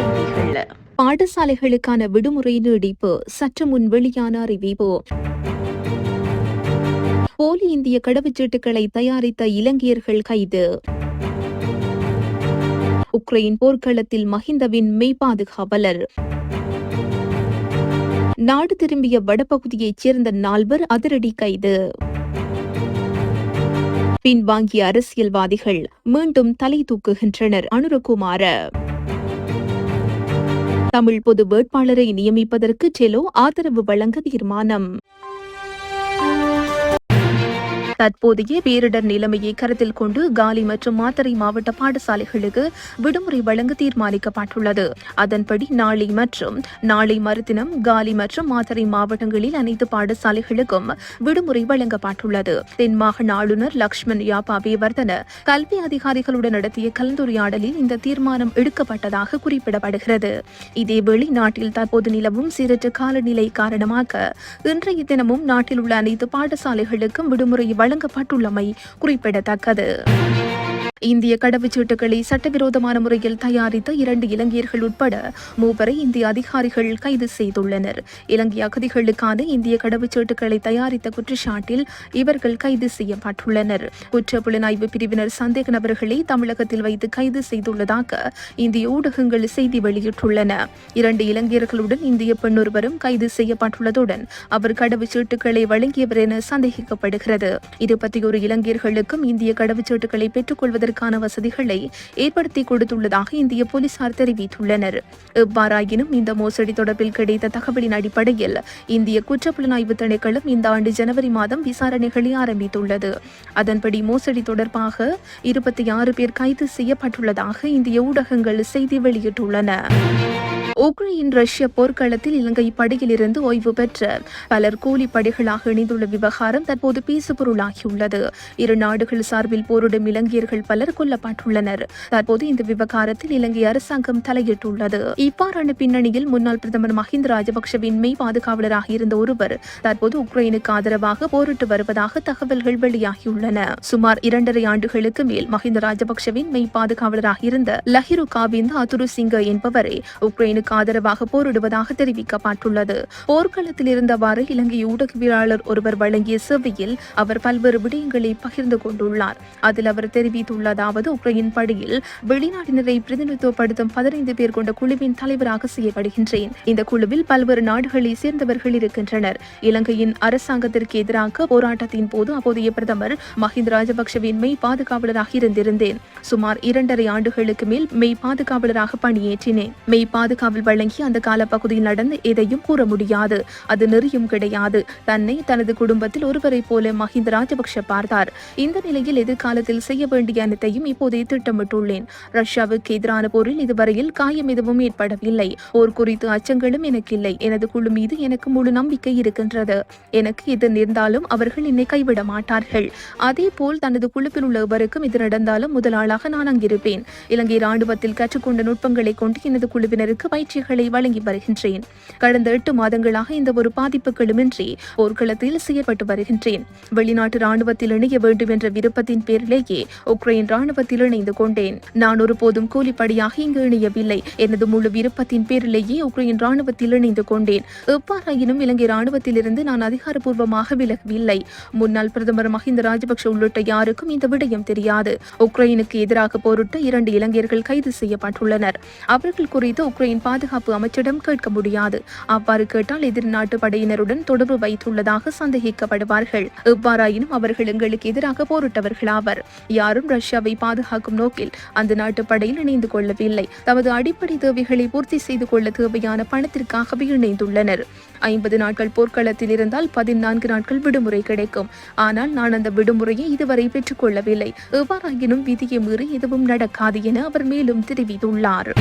செய்திகள். பாடசாலைகளுக்கான விடுமுறை நீடிப்பு சற்று முன் வெளியான அறிவிப்பு. போலி இந்திய கடவுச்சீட்டுகளை தயாரித்த இலங்கையர்கள் கைது. உக்ரைன் போர்க்களத்தில் மஹிந்தவின் மெய்பாதுகாவலர். நாடு திரும்பிய வடபகுதியைச் சேர்ந்த 4 அதிரடி கைது. பின்வாங்கிய அரசியல்வாதிகள் மீண்டும் தலை தூக்குகின்றனர். அனுரகுமார. தமிழ் பொது வேட்பாளரை நியமிப்பதற்கு செலோ ஆதரவு வழங்க தீர்மானம். தற்போதைய பேரிடர் நிலைமையை கருத்தில் கொண்டு காலி மற்றும் மாத்தறை மாவட்ட பாடசாலைகளுக்கு விடுமுறை வழங்க தீர்மானிக்கப்பட்டுள்ளது. அதன்படி நாளை மறுதினம் காலி மற்றும் மாத்தறை மாவட்டங்களில் அனைத்து பாடசாலைகளுக்கும் விடுமுறை வழங்கப்பட்டுள்ளது. தென் மாகாண ஆளுநர் லக்ஷ்மன் யாபாவேவர்தன கல்வி அதிகாரிகளுடன் நடத்திய கலந்துரையாடலில் இந்த தீர்மானம் எடுக்கப்பட்டதாக குறிப்பிடப்படுகிறது. இதேவேளை நாட்டில் தற்போது நிலவும் சீரற்ற காலநிலை காரணமாக இன்றைய தினமும் நாட்டில் உள்ள அனைத்து பாடசாலைகளுக்கும் விடுமுறை வழங்கப்பட்டுள்ளமை குறிப்பிடத்தக்கது. இந்திய கடவுச்சீட்டுகளை சட்டவிரோதமான முறையில் தயாரித்த 2 இலங்கையர்கள் உட்பட 3 இந்திய அதிகாரிகள் கைது செய்துள்ளனர். இலங்கை அகதிகளுக்கான இந்திய கடவுச்சீட்டுகளை தயாரித்த குற்றச்சாட்டில் இவர்கள் கைது செய்யப்பட்டுள்ளனர். குற்றப்புலனாய்வு பிரிவினர் சந்தேக நபர்களை தமிழகத்தில் வைத்து கைது செய்துள்ளதாக இந்திய ஊடகங்கள் செய்தி வெளியிட்டுள்ளன. 2 இலங்கையர்களுடன் இந்திய பெண்ணொருவரும் கைது செய்யப்பட்டுள்ளதுடன் அவர் கடவுச்சீட்டுகளை வழங்கியவர் என சந்தேகிக்கப்படுகிறது. 21 இலங்கையர்களுக்கும் இந்திய கடவுச்சீட்டுகளை பெற்றுக்கொள்வதற்கு வசதிகளை ஏற்படுத்தி கொடுத்துள்ளதாக இந்திய போலீசார் தெரிவித்துள்ளனர். எவ்வாறாயினும் இந்த மோசடி தொடர்பில் கிடைத்த தகவலின் அடிப்படையில் இந்திய குற்றப்புலனாய்வு திணைக்களம் இந்த ஆண்டு ஜனவரி மாதம் விசாரணைகளை ஆரம்பித்துள்ளது. அதன்படி மோசடி தொடர்பாக 26 பேர் கைது செய்யப்பட்டுள்ளதாக இந்திய ஊடகங்கள் செய்தி வெளியிட்டுள்ளன. உக்ரைன் ரஷ்ய போர்க்களத்தில் இலங்கை படையிலிருந்து ஓய்வு பெற்ற பலர் கூலிப்படைகளாக இணைந்துள்ள விவகாரம் தற்போது பேசுபொருளாகியுள்ளது. 2 நாடுகள் சார்பில் போரிடும் இலங்கையர்கள் பலர் கொல்லப்பட்டுள்ளனர். தற்போது இந்த விவகாரத்தில் இலங்கை அரசாங்கம் தலையிட்டுள்ளது. இவ்வாறான பின்னணியில் முன்னாள் பிரதமர் மஹிந்த ராஜபக்ஷவின் மெய் பாதுகாவலராக இருந்த ஒருவர் தற்போது உக்ரைனுக்கு ஆதரவாக போரிட்டு வருவதாக தகவல்கள் வெளியாகியுள்ளன. சுமார் 2.5 ஆண்டுகளுக்கு மேல் மஹிந்த ராஜபக்ஷவின் மெய் பாதுகாவலராக இருந்த லஹிரு காவிந்த அதுருசிங்க என்பவரை உக்ரைனுக்கு ஆதரவாக போரிடுவதாக தெரிவிக்கப்பட்டுள்ளது. போர்க்களத்தில் இருந்தவாறு இலங்கை ஊடகவியலாளர் ஒருவர் வழங்கிய சேவையில் அவர் பல்வேறு விடயங்களை பகிர்ந்து கொண்டுள்ளார். அதில் அவர் தெரிவித்துள்ளதாவது, உக்ரைன் படையில் வெளிநாட்டினரை பிரதிநிதித்துவப்படுத்தும் 15 பேர் கொண்ட குழுவின் தலைவராக செய்யப்படுகின்றேன். இந்த குழுவில் பல்வேறு நாடுகளை சேர்ந்தவர்கள் இருக்கின்றனர். இலங்கையின் அரசாங்கத்திற்கு எதிராக போராட்டத்தின் போது அப்போதைய பிரதமர் மஹிந்த ராஜபக்ஷவின் மெய் பாதுகாவலராக இருந்திருந்தேன். சுமார் 2.5 ஆண்டுகளுக்கு மேல் மெய் பாதுகாவலராக பணியேற்றினேன். மெய் பாதுகாவல் வழங்கி அந்த காலப்பகுதியில் நடந்த எதையும் கூற முடியாது. அது நெறியும் கிடையாது. தன்னை தனது குடும்பத்தில் ஒருவரை போல மஹிந்த ராஜபக்ஷ பார்த்தார். இந்த நிலையில் எதிர்காலத்தில் செய்ய வேண்டிய அனைத்தையும் இப்போதே திட்டமிட்டுள்ளேன். ரஷ்யாவுக்கு எதிரான போரில் இதுவரையில் காயம் எதுவும் ஏற்படவில்லை. போர் குறித்து அச்சங்களும் எனக்கு இல்லை. எனது குழு மீது எனக்கு முழு நம்பிக்கை இருக்கின்றது. எனக்கு எது நேர்ந்தாலும் அவர்கள் என்னை கைவிட மாட்டார்கள். அதே போல் தனது குழுவில் உள்ள எவருக்கும் இது நடந்தாலும் முதல் ஆளாக நான் அங்கிருப்பேன். இலங்கை ராணுவத்தில் கற்றுக்கொண்ட நுட்பங்களை கொண்டு எனது குழுவினருக்கு பயிற்சிகளை வழங்கி வருகின்றேன். கடந்த 8 மாதங்களாக இந்த ஒரு பாதிப்புகளுமின்றி போர்க்களத்தில் செயற்பட்டு வருகின்றேன். வெளிநாட்டு ராணுவத்தில் இணைய வேண்டும் என்ற விருப்பத்தின் பேரிலேயே உக்ரைன் ராணுவத்தில் இணைந்து கொண்டேன். நான் ஒருபோதும் கூலிப்படியாக இங்கு இணையவில்லை. எனது முழு விருப்பத்தின் பேரிலேயே உக்ரைன் ராணுவத்தில் இணைந்து கொண்டேன். எவ்வாறாயினும் இலங்கை ராணுவத்திலிருந்து நான் அதிகாரப்பூர்வமாக விலகவில்லை. முன்னாள் பிரதமர் மஹிந்த ராஜபக்ஷ உள்ளிட்ட யாருக்கும் இந்த விடயம் தெரியாது. உக்ரைனுக்கு எதிராக போரிட்ட 2 இலங்கையர்கள் கைது செய்யப்பட்டுள்ளனர். அவர்கள் குறித்து உக்ரைன் பாதுகாப்பு அமைச்சிடம் கேட்க முடியாது. அவ்வாறு கேட்டால் எதிர்நாட்டு படையினருடன் தொடர்பு வைத்துள்ளதாக சந்தேகிக்கப்படுவார்கள். எவ்வாறாயினும் அவர்கள் எங்களுக்கு எதிராக போரிட்டவர்களாவர். யாரும் ரஷ்யாவை பாதுகாக்கும் நோக்கில் அந்த நாட்டு படையில் இணைந்து கொள்ளவில்லை. தமது அடிப்படை தேவைகளை பூர்த்தி செய்து கொள்ள தேவையான பணத்திற்காகவே இணைந்துள்ளனர். 50 நாட்கள் போர்க்களத்தில் இருந்தால் 14 நாட்கள் விடுமுறை கிடைக்கும். ஆனால் நான் அந்த விடுமுறையை இதுவரை பெற்றுக் கொள்ளவில்லை. எவ்வாறாயினும் விதியை மீறி எதுவும் நடக்காது என அவர் மேலும் தெரிவித்துள்ளார்.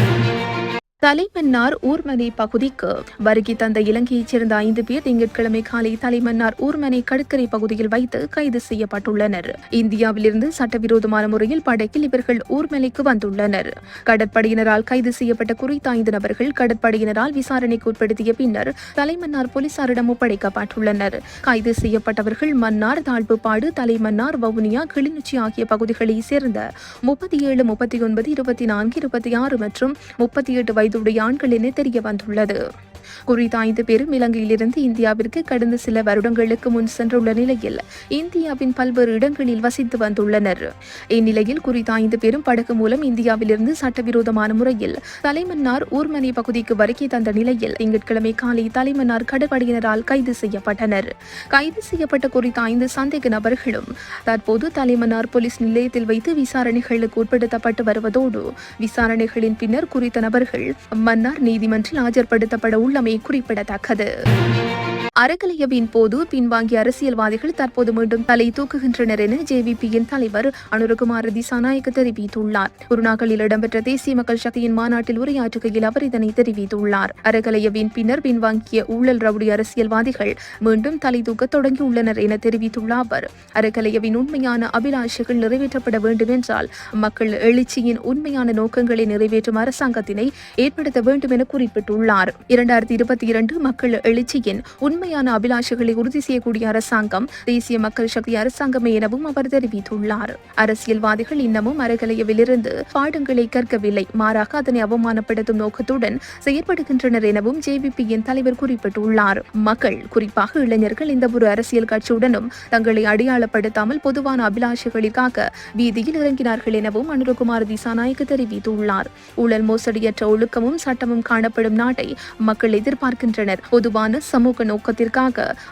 தலைமன்னார் ஊர்மனை பகுதிக்கு வருகை தந்த இலங்கையைச் சேர்ந்த 5 பேர் திங்கட்கிழமை காலை தலைமன்னார் ஊர்மனை கடற்கரை பகுதியில் வைத்து கைது செய்யப்பட்டுள்ளனர். இந்தியாவிலிருந்து சட்டவிரோதமான முறையில் படகில் இவர்கள் ஊர்மலைக்கு வந்துள்ளனர். கடற்படையினரால் கைது செய்யப்பட்ட குறித்த 5 நபர்கள் கடற்படையினரால் விசாரணைக்கு உட்படுத்திய பின்னர் தலைமன்னார் போலீசாரிடம் ஒப்படைக்கப்பட்டுள்ளனர். கைது செய்யப்பட்டவர்கள் மன்னார், தாழ்வுப்பாடு, தலைமன்னார், வவுனியா, கிளிநொச்சி ஆகிய பகுதிகளைச் சேர்ந்த 37, 39, 24, 26 மற்றும் 38 வயது வயதுடைய ஆண்கள் என தெரிய வந்துள்ளது. குறித்த 5 பேரும் இலங்கையிலிருந்து இந்தியாவிற்கு கடந்த சில வருடங்களுக்கு முன் சென்றுள்ள நிலையில் இந்தியாவின் பல்வேறு இடங்களில் வசித்து வந்துள்ளனர். இந்நிலையில் குறித்த 5 பேரும் படகு மூலம் இந்தியாவிலிருந்து சட்டவிரோதமான முறையில் தலைமன்னார் ஊர்மனை பகுதிக்கு வருகை தந்த நிலையில் திங்கட்கிழமை காலை தலைமன்னார் கடற்படையினரால் கைது செய்யப்பட்டனர். கைது செய்யப்பட்ட குறித்த 5 சந்தேக நபர்களும் தற்போது தலைமன்னார் போலீஸ் நிலையத்தில் வைத்து விசாரணைகளுக்கு உட்படுத்தப்பட்டு வருவதோடு விசாரணைகளின் பின்னர் குறித்த நபர்கள் மன்னார் நீதிமன்றில் ஆஜர்படுத்தப்பட உள்ளமை குறிப்பிடத்தக்கது. அறக்கலையவின் போது பின்வாங்கிய அரசியல்வாதிகள் தற்போது மீண்டும் தலை தூக்குகின்றனர் என ஜேவிபியின் தலைவர் அனுரகுமார திசாநாயக்க தெரிவித்துள்ளார். குருநாகலில் இடம்பெற்ற தேசிய மக்கள் சக்தியின் மாநாட்டில் உரையாற்றுகையில் அவர் இதனை தெரிவித்துள்ளார். அறக்கலையவின் பின்னர் பின்வாங்கிய ஊழல் ரவுடி அரசியல்வாதிகள் மீண்டும் தலை தூக்க தொடங்கியுள்ளனர் என தெரிவித்துள்ள அவர், அறக்கலையவின் உண்மையான அபிலாஷைகள் நிறைவேற்றப்பட வேண்டும் என்றால் மக்கள் எழுச்சியின் உண்மையான நோக்கங்களை நிறைவேற்றும் அரசாங்கத்தினை ஏற்படுத்த வேண்டும் என குறிப்பிட்டுள்ளார். 2022 மக்கள் எழுச்சியின் உண்மையான அபிலாஷைகளை உறுதி செய்யக்கூடிய அரசாங்கம் தேசிய மக்கள் சக்தி அரசாங்கமே எனவும் அவர் தெரிவித்துள்ளார். அரசியல்வாதிகள் இன்னமும் அறக்கலையவிலிருந்து பாடங்களை கற்கவில்லை, மாறாக அதனை அவமானப்படுத்தும் நோக்கத்துடன் செயற்படுகின்றனர் எனவும் ஜேவிபியின் தலைவர் குறிப்பிட்டுள்ளார். மக்கள், குறிப்பாக இளைஞர்கள், எந்த ஒரு அரசியல் கட்சியுடனும் தங்களை அடையாளப்படுத்தாமல் பொதுவான அபிலாஷைகளுக்காக வீதியில் இறங்கினார்கள் எனவும் அனுரகுமார் திசாநாயக்க தெரிவித்துள்ளார். ஊழல் மோசடியற்ற ஒழுக்கமும் சட்டமும் காணப்படும் நாட்டை மக்கள் எதிர்பார்க்கின்றனர். பொதுவான சமூக நோக்கத்திற்காக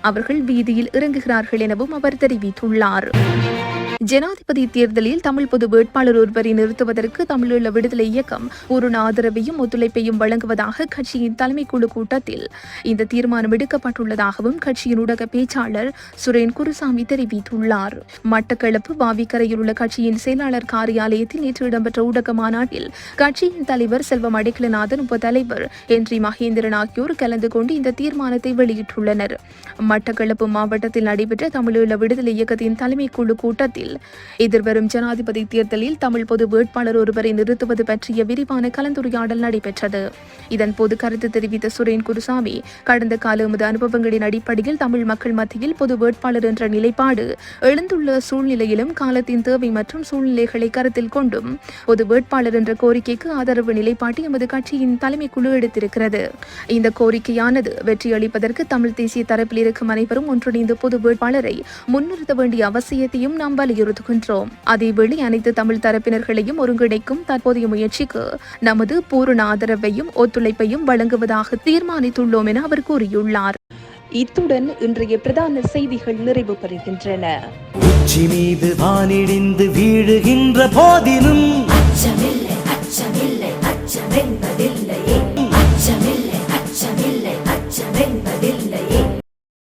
அவர்கள் வீதியில் இறங்குகிறார்கள் எனவும் அவர் தெரிவித்துள்ளார். ஜனாதிபதி தேர்தலில் தமிழ் பொது வேட்பாளர் ஒருவரை நிறுத்துவதற்கு தமிழீழ விடுதலை இயக்கம் பூரண ஆதரவையும் ஒத்துழைப்பையும் வழங்குவதாக கட்சியின் தலைமைக்குழு கூட்டத்தில் இந்த தீர்மானம் எடுக்கப்பட்டுள்ளதாகவும் கட்சியின் ஊடக பேச்சாளர் சுரேன் குருசாமி தெரிவித்துள்ளார். மட்டக்களப்பு வாவிக்கரையில் உள்ள கட்சியின் செயலாளர் காரியாலயத்தில் நேற்று இடம்பெற்ற ஊடக மாநாட்டில் கட்சியின் தலைவர் செல்வம் அடைக்கலநாதன், உபதலைவர் என்றி மகேந்திரன் ஆகியோர் கலந்து கொண்டு இந்த தீர்மானத்தை வெளியிட்டுள்ளனர். மட்டக்களப்பு மாவட்டத்தில் நடைபெற்ற தமிழீழ விடுதலை இயக்கத்தின் தலைமைக்குழு கூட்டத்தில் எதிர்வரும் ஜனாதிபதி தேர்தலில் தமிழ் பொது வேட்பாளர் ஒருவரை நிறுத்துவது பற்றிய விரிவான கலந்துரையாடல் நடைபெற்றது. இதன்போது கருத்து தெரிவித்த சுரேன் குருசாமி, கடந்த கால எமது அனுபவங்களின் அடிப்படையில் தமிழ் மக்கள் மத்தியில் பொது வேட்பாளர் என்ற நிலைப்பாடு எழுந்துள்ள சூழ்நிலையிலும் காலத்தின் தேவை மற்றும் சூழ்நிலைகளை கருத்தில் கொண்டும் பொது வேட்பாளர் என்ற கோரிக்கைக்கு ஆதரவு நிலைப்பாட்டை எமது கட்சியின் தலைமைக்குழு எடுத்திருக்கிறது. இந்த கோரிக்கையானது வெற்றியளிப்பதற்கு தமிழ் தேசிய தரப்பில் இருக்கும் அனைவரும் ஒன்றிணைந்து பொது வேட்பாளரை முன்னிறுத்த வேண்டிய அவசியத்தையும் நாம் வலியுறுத்துகின்றோம். அதேவேளை அனைத்து தமிழ் தரப்பினர்களையும் ஒருங்கிணைக்கும் தற்போதைய முயற்சிக்கு நமது பூரண ஆதரவையும் ஒத்துழைப்பையும் வழங்குவதாக தீர்மானித்துள்ளோம் என அவர் கூறியுள்ளார். இத்துடன் இன்றைய பிரதான செய்திகள் நிறைவு பெறுகின்றன. உச்சி மீது வானிடிந்து வீழுகின்ற போதிலும்